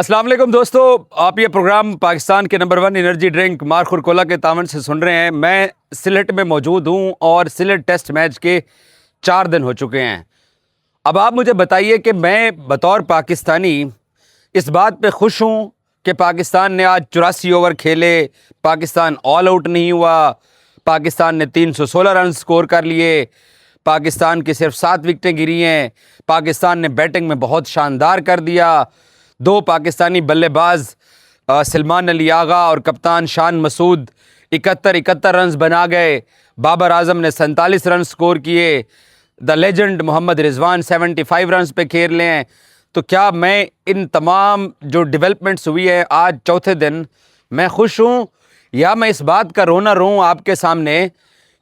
अस्सलाम वालेकुम दोस्तों, आप ये प्रोग्राम पाकिस्तान के नंबर 1 एनर्जी ड्रिंक मारखुर कोला के तावन से सुन रहे हैं। मैं सिलेट में मौजूद हूँ और सिलेट टेस्ट मैच के 4 दिन हो चुके हैं। अब आप मुझे बताइए कि मैं बतौर पाकिस्तानी इस बात पे खुश हूँ कि पाकिस्तान ने आज 84 ओवर खेले, पाकिस्तान ऑल आउट नहीं हुआ, पाकिस्तान ने 316 रन स्कोर कर लिए, पाकिस्तान की सिर्फ 7 विकेटें गिरी हैं, पाकिस्तान ने बैटिंग में बहुत शानदार कर दिया। 2 पाकिस्तानी बल्लेबाज सलमान अली आगा और कप्तान शान मसूद 71 रन्स बना गए। बाबर आजम ने 47 रन स्कोर किए। The legend Mohammad Rizwan 75 runs पे खेल रहे हैं। तो क्या मैं इन तमाम जो डेवलपमेंट्स हुई है आज चौथे दिन, मैं खुश हूँ या मैं इस बात का रोना रोऊँ आपके सामने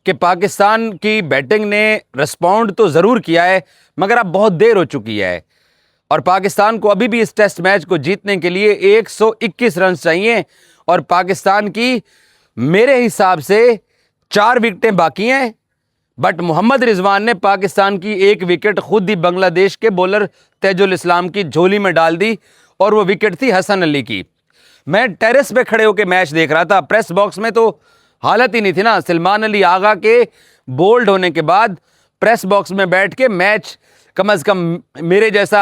कि पाकिस्तान की बैटिंग ने रिस्पॉन्ड तो ज़रूर किया है मगर अब बहुत देर हो चुकी है और पाकिस्तान को अभी भी इस टेस्ट मैच को जीतने के लिए 121 रन चाहिए और पाकिस्तान की मेरे हिसाब से 4 विकेटें बाकी हैं। बट मोहम्मद रिजवान ने पाकिस्तान की 1 विकेट खुद ही बांग्लादेश के बॉलर तेजुल इस्लाम की झोली में डाल दी और वो विकेट थी हसन अली की। मैं टेरेस पे खड़े होकर मैच देख रहा था, प्रेस बॉक्स में तो हालत ही नहीं थी ना। सलमान अली आगा के बोल्ड होने के बाद प्रेस बॉक्स में बैठ के मैच कम अज़ कम मेरे जैसा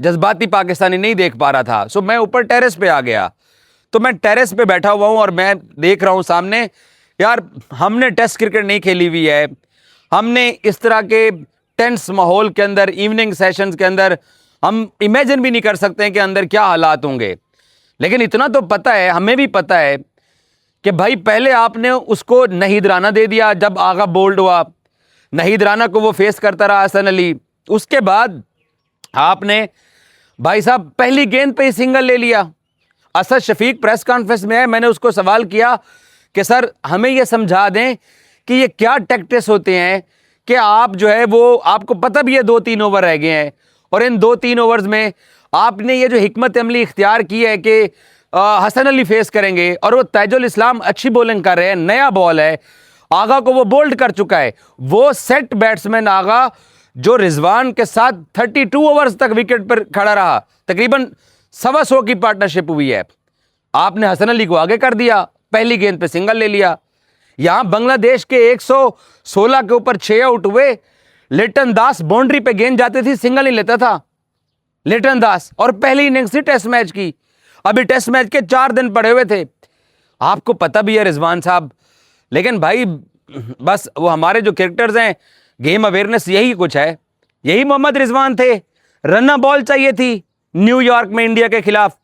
जज्बाती पाकिस्तानी नहीं देख पा रहा था। सो मैं ऊपर टेरेस पे आ गया। तो मैं टेरेस पे बैठा हुआ हूँ और मैं देख रहा हूँ सामने, यार हमने टेस्ट क्रिकेट नहीं खेली हुई है। हमने इस तरह के टेंस माहौल के अंदर, इवनिंग सेशंस के अंदर हम इमेजिन भी नहीं कर सकते हैं कि अंदर क्या हालात होंगे। लेकिन इतना तो पता है, हमें भी पता है कि भाई पहले आपने उसको नहीद राना दे दिया जब आगा बोल्ड हुआ, नहीद राना को वो फेस करता रहा हसन अली। उसके बाद आपने भाई साहब पहली गेंद पे ही सिंगल ले लिया। असद शफीक प्रेस कॉन्फ्रेंस में है, मैंने उसको सवाल किया कि सर हमें ये समझा दें कि ये क्या टैक्टिक्स होते हैं कि आप जो है वो, आपको पता भी है 2-3 ओवर रह गए हैं और इन 2-3 ओवर्स में आपने ये जो हिकमत अमली इख्तियार की है कि हसन अली फेस करेंगे और वो तेजुल इस्लाम अच्छी बॉलिंग कर रहे हैं, नया बॉल है, आगा को वो बोल्ड कर चुका है। वो सेट बैट्समैन आगा जो रिजवान के साथ 32 ओवर्स तक विकेट पर खड़ा रहा, तकरीबन 125 की पार्टनरशिप हुई है। आपने हसन अली को आगे कर दिया, पहली गेंद पे सिंगल ले लिया। यहां बांग्लादेश के 116 के ऊपर 6 आउट हुए। लिटन दास बाउंड्री पे गेंद जाती थी, सिंगल ही लेता था लिटन दास, और पहली इनिंग्स थी टेस्ट मैच की। अभी टेस्ट मैच के 4 दिन पड़े हुए थे। आपको पता भी है रिजवान साहब, लेकिन भाई बस वो हमारे जो क्रिकेटर्स हैं, गेम अवेयरनेस यही कुछ है। यही मोहम्मद रिजवान थे। रन्ना बॉल चाहिए थी न्यूयॉर्क में इंडिया के खिलाफ।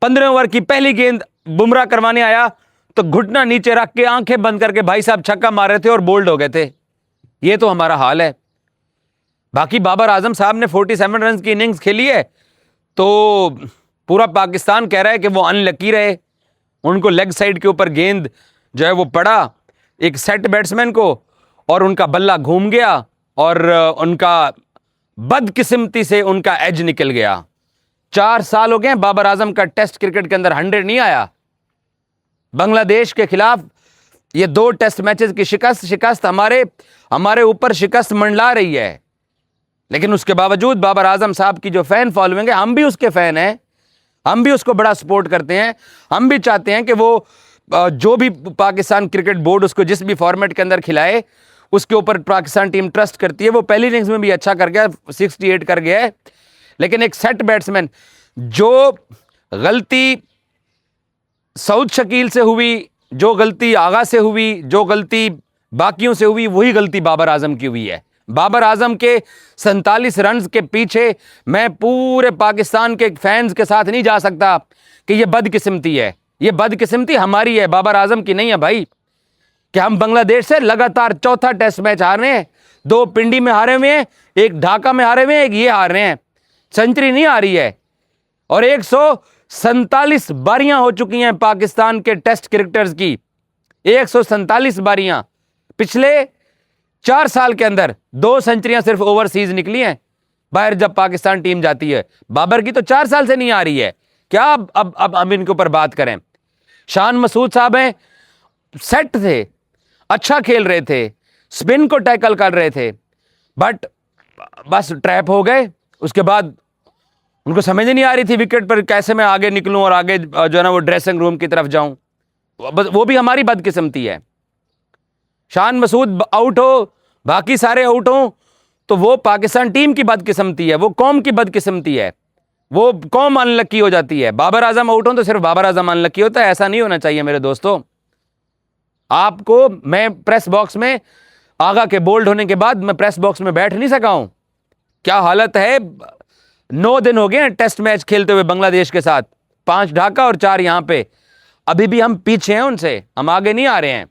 15 ओवर की पहली गेंद बुमराह करवाने आया तो घुटना नीचे रख के आंखें बंद करके भाई साहब छक्का मार रहे थे और बोल्ड हो गए थे। ये तो हमारा हाल है। बाकी बाबर आजम साहब ने 47 रन की इनिंग्स खेली है तो पूरा पाकिस्तान कह रहा है कि वो अनलकी रहे। उनको लेग साइड के ऊपर गेंद जो है वो पड़ा एक सेट बैट्समैन को और उनका बल्ला घूम गया और उनका बदकिस्मती से उनका एज निकल गया। 4 साल हो गए बाबर आजम का टेस्ट क्रिकेट के अंदर 100 नहीं आया। बांग्लादेश के खिलाफ ये 2 टेस्ट मैचेस की शिकस्त हमारे ऊपर शिकस्त मंडला रही है। लेकिन उसके बावजूद बाबर आजम साहब की जो फैन फॉलोइंग है, हम भी उसके फैन हैं, हम भी उसको बड़ा सपोर्ट करते हैं। हम भी चाहते हैं कि वो जो भी पाकिस्तान क्रिकेट बोर्ड उसको जिस भी फॉर्मेट के अंदर खिलाए उसके ऊपर पाकिस्तान टीम ट्रस्ट करती है। वो पहली इनिंग्स में भी अच्छा कर गया, 68 कर गया है। लेकिन एक सेट बैट्समैन, जो गलती सऊद शकील से हुई, जो गलती आगा से हुई, जो गलती बाकियों से हुई, वही गलती बाबर आजम की हुई है। बाबर आजम के 47 रन के पीछे मैं पूरे पाकिस्तान के फैंस के साथ नहीं जा सकता कि यह बदकिस्मती है। यह बदकिस्मती हमारी है, बाबर आजम की नहीं है भाई। कि हम बांग्लादेश से लगातार 4था टेस्ट मैच हार रहे हैं। 2 पिंडी में हारे हुए हैं, 1 ढाका में हारे हुए हैं, 1 ये हार रहे हैं। सेंचुरी नहीं आ रही है और 147 बारियां हो चुकी हैं पाकिस्तान के टेस्ट क्रिकेटर्स की। 147 बारियां पिछले 4 साल के अंदर। 2 सेंचुरियां सिर्फ ओवरसीज निकली हैं बाहर जब पाकिस्तान टीम जाती है। बाबर की तो 4 साल से नहीं आ रही है। क्या अब हम इनके ऊपर बात करें। शान मसूद साहब हैं, सेट थे, अच्छा खेल रहे थे, स्पिन को टैकल कर रहे थे, बट बस ट्रैप हो गए। उसके बाद उनको समझ ही नहीं आ रही थी विकेट पर कैसे मैं आगे निकलूं और आगे जो है ना वो ड्रेसिंग रूम की तरफ जाऊं। वो भी हमारी बदकिस्मती है। शान मसूद आउट हो, बाकी सारे आउट हो, तो वो पाकिस्तान टीम की बदकिस्मती है, वो कौम की बदकिस्मती है, वो कौम अनलकी हो जाती है। बाबर आजम आउट हो तो सिर्फ बाबर आजम अनलकी होता है, ऐसा नहीं होना चाहिए मेरे दोस्तों। आपको मैं प्रेस बॉक्स में आगा के बोल्ड होने के बाद मैं प्रेस बॉक्स में बैठ नहीं सका हूं। क्या हालत है। 9 दिन हो गए हैं टेस्ट मैच खेलते हुए बांग्लादेश के साथ, 5 ढाका और 4 यहां पे। अभी भी हम पीछे हैं उनसे, हम आगे नहीं आ रहे हैं।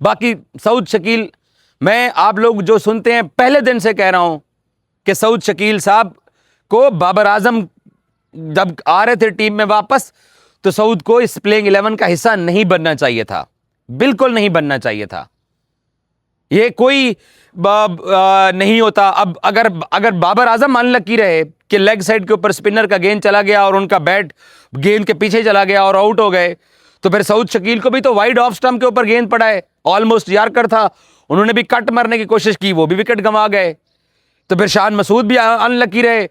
बाकी सऊद शकील, मैं आप लोग जो सुनते हैं पहले दिन से कह रहा हूं कि सऊद शकील साहब को बाबर आजम जब आ रहे थे टीम में वापस, तो सऊद को इस प्लेइंग 11 का हिस्सा नहीं बनना चाहिए था, बिल्कुल नहीं बनना चाहिए था। ये कोई नहीं होता। अब अगर बाबर आजम अनलकी रहे कि लेग साइड के ऊपर स्पिनर का गेंद चला गया और उनका बैट गेंद के पीछे चला गया और आउट हो गए, तो फिर सऊद शकील को भी तो वाइड ऑफ स्टंप के ऊपर गेंद पड़ा है, ऑलमोस्ट यार्कर था, उन्होंने भी कट मारने की कोशिश की, वो भी विकेट गंवा गए। तो फिर शान मसूद भी अनलकी रहे,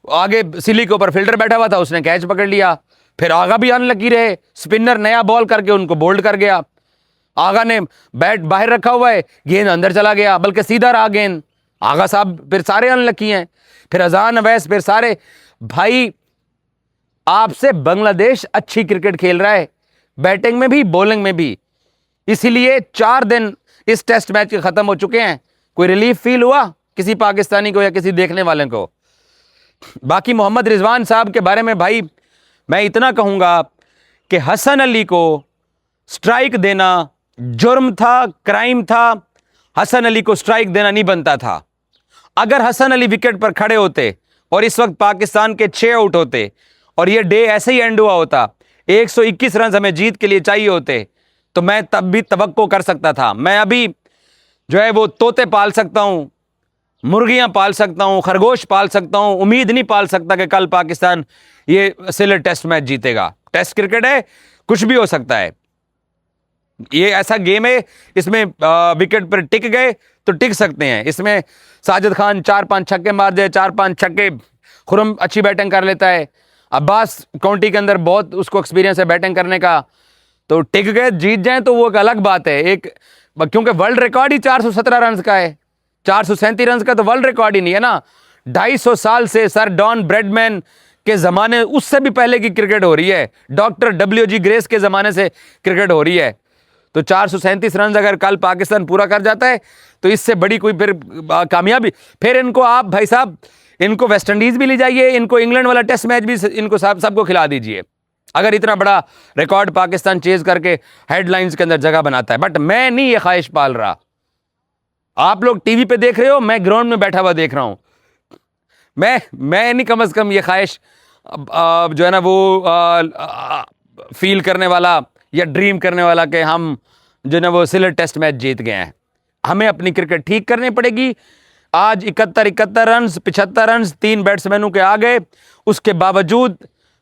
आगे सिली के ऊपर फील्डर बैठा हुआ था, उसने कैच पकड़ लिया। फिर आगा भी अनलकी रहे, स्पिनर नया बॉल करके उनको बोल्ड कर गया। आगा ने बैट बाहर रखा हुआ है, गेंद अंदर चला गया, बल्कि सीधा रहा गेंद। आगा साहब फिर सारे अनलकी हैं, फिर अजान अवैस, फिर सारे। भाई आपसे बांग्लादेश अच्छी क्रिकेट खेल रहा है, बैटिंग में भी बॉलिंग में भी, इसीलिए 4 दिन इस टेस्ट मैच के खत्म हो चुके हैं। कोई रिलीफ फील हुआ किसी पाकिस्तानी को या किसी देखने वाले को? बाकी मोहम्मद रिजवान साहब के बारे में भाई मैं इतना कहूंगा कि हसन अली को स्ट्राइक देना जुर्म था, क्राइम था। हसन अली को स्ट्राइक देना नहीं बनता था। अगर हसन अली विकेट पर खड़े होते और इस वक्त पाकिस्तान के 6 आउट होते और ये डे ऐसे ही एंड हुआ होता, 121 रन हमें जीत के लिए चाहिए होते, तो मैं तब भी तवक्को कर सकता था। मैं अभी जो है वो तोते पाल सकता हूं, मुर्गियां पाल सकता हूं, खरगोश पाल सकता हूं। उम्मीद नहीं पाल सकता कि कल पाकिस्तान ये सिलेट टेस्ट मैच जीतेगा। टेस्ट क्रिकेट है, कुछ भी हो सकता है। ये ऐसा गेम है, इसमें विकेट पर टिक गए तो टिक सकते हैं। इसमें साजिद खान 4-5 छक्के मार दे, 4-5 छक्के, खुरम अच्छी बैटिंग कर लेता है, अब्बास काउंटी के अंदर बहुत उसको एक्सपीरियंस है बैटिंग करने का, तो टिक गए जीत जाएं तो वो एक अलग बात है। एक क्योंकि वर्ल्ड रिकॉर्ड ही 417 रन का है, 437 रन का तो वर्ल्ड रिकॉर्ड ही नहीं है ना। 250 साल से सर डॉन ब्रैडमैन के ज़माने, उससे भी पहले की क्रिकेट हो रही है, डॉक्टर WG ग्रेस के ज़माने से क्रिकेट हो रही है। तो 437 रन अगर कल पाकिस्तान पूरा कर जाता है तो इससे बड़ी कोई फिर कामयाबी। फिर इनको आप भाई साहब, इनको वेस्ट इंडीज़ भी ले जाइए, इनको इंग्लैंड वाला टेस्ट मैच भी इनको सबको खिला दीजिए, अगर इतना बड़ा रिकॉर्ड पाकिस्तान चेज करके हेडलाइंस के अंदर जगह बनाता है। बट मैं नहीं ये ख्वाहिश पाल रहा। आप लोग टीवी पे देख रहे हो, मैं ग्राउंड में बैठा हुआ देख रहा हूं। मैं नहीं कम से कम ये ख्वाहिश जो है ना वो फील करने वाला या ड्रीम करने वाला कि हम जो है वो सिलेट टेस्ट मैच जीत गए हैं। हमें अपनी क्रिकेट ठीक करनी पड़ेगी। आज 71 रन, 75 रन 3 बैट्समैनों के आ गए। उसके बावजूद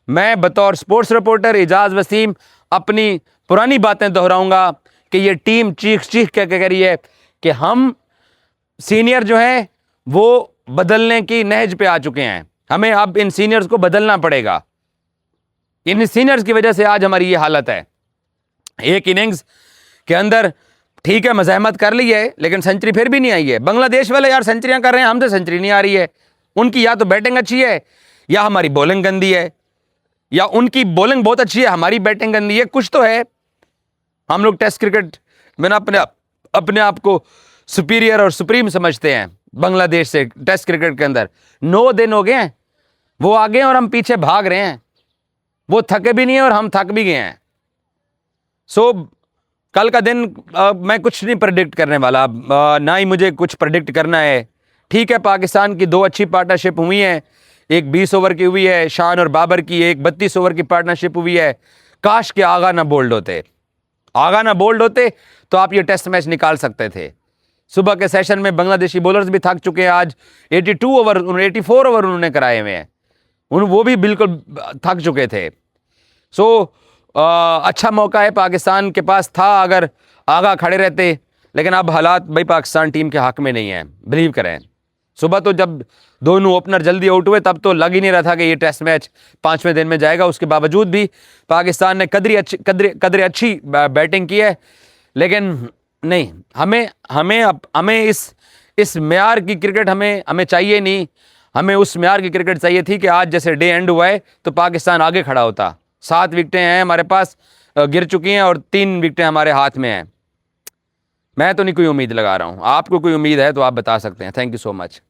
मैं बतौर स्पोर्ट्स रिपोर्टर इजाज वसीम अपनी पुरानी बातें दोहराऊंगा कि ये टीम चीख चीख के कह रही है कि हम सीनियर जो हैं वो बदलने की नहज पे आ चुके हैं। हमें अब इन सीनियर्स को बदलना पड़ेगा। इन सीनियर्स की वजह से आज हमारी ये हालत है। एक इनिंग्स के अंदर ठीक है मज़ाहमत कर ली है, लेकिन सेंचुरी फिर भी नहीं आई है। बांग्लादेश वाले यार सेंचुरियां कर रहे हैं, हमसे सेंचुरी नहीं आ रही है। उनकी या तो बैटिंग अच्छी है या हमारी बॉलिंग गंदी है, या उनकी बॉलिंग बहुत अच्छी है, हमारी बैटिंग गंदी है। कुछ तो है। हम लोग टेस्ट क्रिकेट में ना अपने आप को सुपीरियर और सुप्रीम समझते हैं बांग्लादेश से। टेस्ट क्रिकेट के अंदर 9 दिन हो गए हैं, वो आगे हैं और हम पीछे भाग रहे हैं। वो थके भी नहीं है और हम थक भी गए हैं। सो कल का दिन मैं कुछ नहीं प्रेडिक्ट करने वाला, ना ही मुझे कुछ प्रेडिक्ट करना है। ठीक है, पाकिस्तान की 2 अच्छी पार्टनरशिप हुई हैं, एक 20 ओवर की हुई है शान और बाबर की, एक 32 ओवर की पार्टनरशिप हुई है। काश के आगा ना बोल्ड होते, आगा ना बोल्ड होते तो आप ये टेस्ट मैच निकाल सकते थे। सुबह के सेशन में बांग्लादेशी बॉलर्स भी थक चुके हैं। आज 84 ओवर उन्होंने कराए हुए हैं, वो भी बिल्कुल थक चुके थे। सो अच्छा मौका है पाकिस्तान के पास था अगर आगा खड़े रहते, लेकिन अब हालात भाई पाकिस्तान टीम के हक में नहीं है, बिलीव करें। सुबह तो जब दोनों ओपनर जल्दी आउट हुए, तब तो लग ही नहीं रहा था कि ये टेस्ट मैच 5वें दिन में जाएगा। उसके बावजूद भी पाकिस्तान ने कदरे अच्छी बैटिंग की है, लेकिन नहीं, हमें इस म्यार की क्रिकेट हमें चाहिए नहीं। हमें उस म्यार की क्रिकेट चाहिए थी कि आज जैसे डे एंड हुआ है तो पाकिस्तान आगे खड़ा होता। 7 विकेटें हैं हमारे पास, गिर चुकी हैं, और 3 विकेटें हमारे हाथ में हैं। मैं तो नहीं कोई उम्मीद लगा रहा हूं, आपको कोई उम्मीद है तो आप बता सकते हैं। Thank you so much.